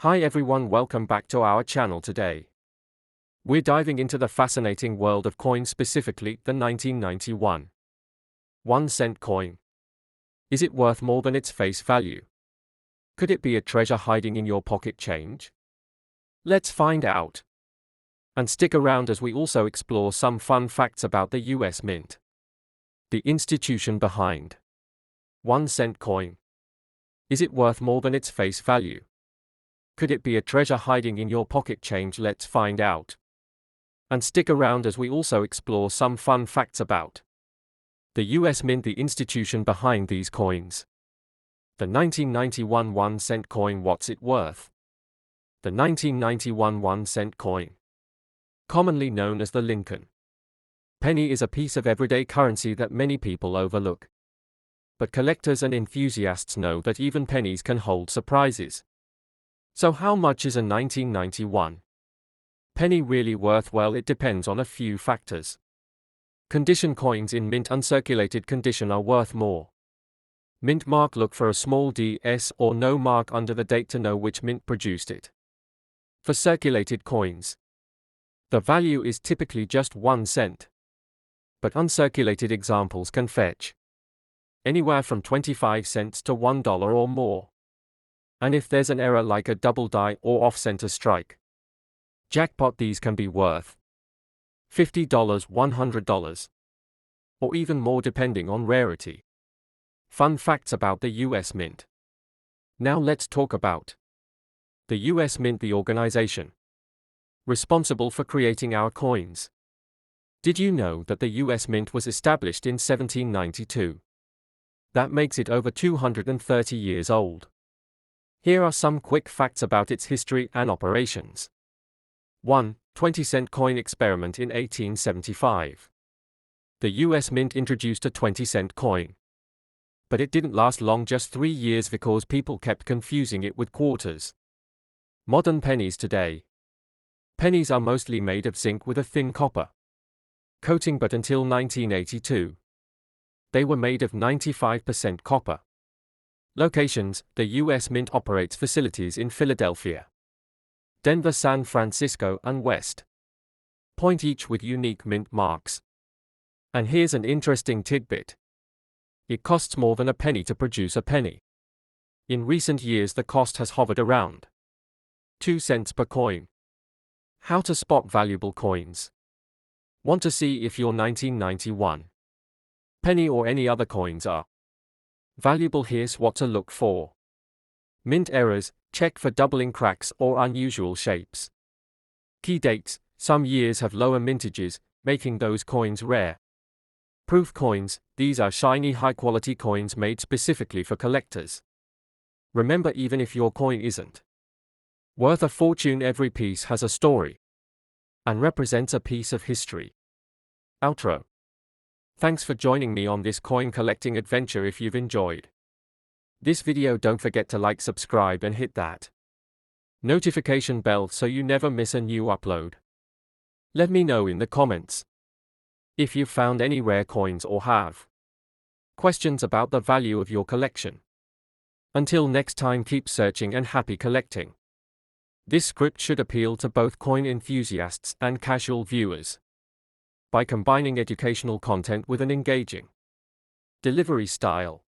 Hi everyone, welcome back to our channel today. We're diving into the fascinating world of coins, specifically the 1991 1-cent coin. Is it worth more than its face value? Could it be a treasure hiding in your pocket change? Let's find out. And stick around as we also explore some fun facts about the US Mint. The institution behind 1-cent coin. Is it worth more than its face value? Could it be a treasure hiding in your pocket change? Let's find out. And stick around as we also explore some fun facts about the US Mint, the institution behind these coins. The 1991 1-cent coin, what's it worth? The 1991 1-cent coin, commonly known as the Lincoln penny, is a piece of everyday currency that many people overlook. But collectors and enthusiasts know that even pennies can hold surprises. So how much is a 1991 penny really worth? Well, it depends on a few factors. Condition: coins in mint uncirculated condition are worth more. Mint mark: look for a small DS or no mark under the date to know which mint produced it. For circulated coins, the value is typically just 1 cent. But uncirculated examples can fetch anywhere from 25 cents to $1 or more. And if there's an error like a double die or off-center strike jackpot, these can be worth $50, $100, or even more depending on rarity. Fun facts about the US Mint. Now let's talk about the US Mint, the organization responsible for creating our coins. Did you know that the US Mint was established in 1792? That makes it over 230 years old. Here are some quick facts about its history and operations. 1. 20-cent coin experiment in 1875. The US Mint introduced a 20-cent coin. But it didn't last long, just 3 years, because people kept confusing it with quarters. Modern pennies today. Pennies are mostly made of zinc with a thin copper coating, but until 1982, they were made of 95% copper. Locations: the US Mint operates facilities in Philadelphia, Denver, San Francisco, and West Point, each with unique mint marks. And here's an interesting tidbit. It costs more than a penny to produce a penny. In recent years, the cost has hovered around 2 cents per coin. How to spot valuable coins. Want to see if your 1991 penny or any other coins are valuable? Here's what to look for. Mint errors: check for doubling, cracks, or unusual shapes. Key dates: some years have lower mintages, making those coins rare. Proof coins: these are shiny, high-quality coins made specifically for collectors. Remember, even if your coin isn't worth a fortune, every piece has a story and represents a piece of history. Outro. Thanks for joining me on this coin collecting adventure. If you've enjoyed this video, don't forget to like, subscribe, and hit that notification bell so you never miss a new upload. Let me know in the comments if you've found any rare coins or have questions about the value of your collection. Until next time, keep searching and happy collecting. This script should appeal to both coin enthusiasts and casual viewers by combining educational content with an engaging delivery style.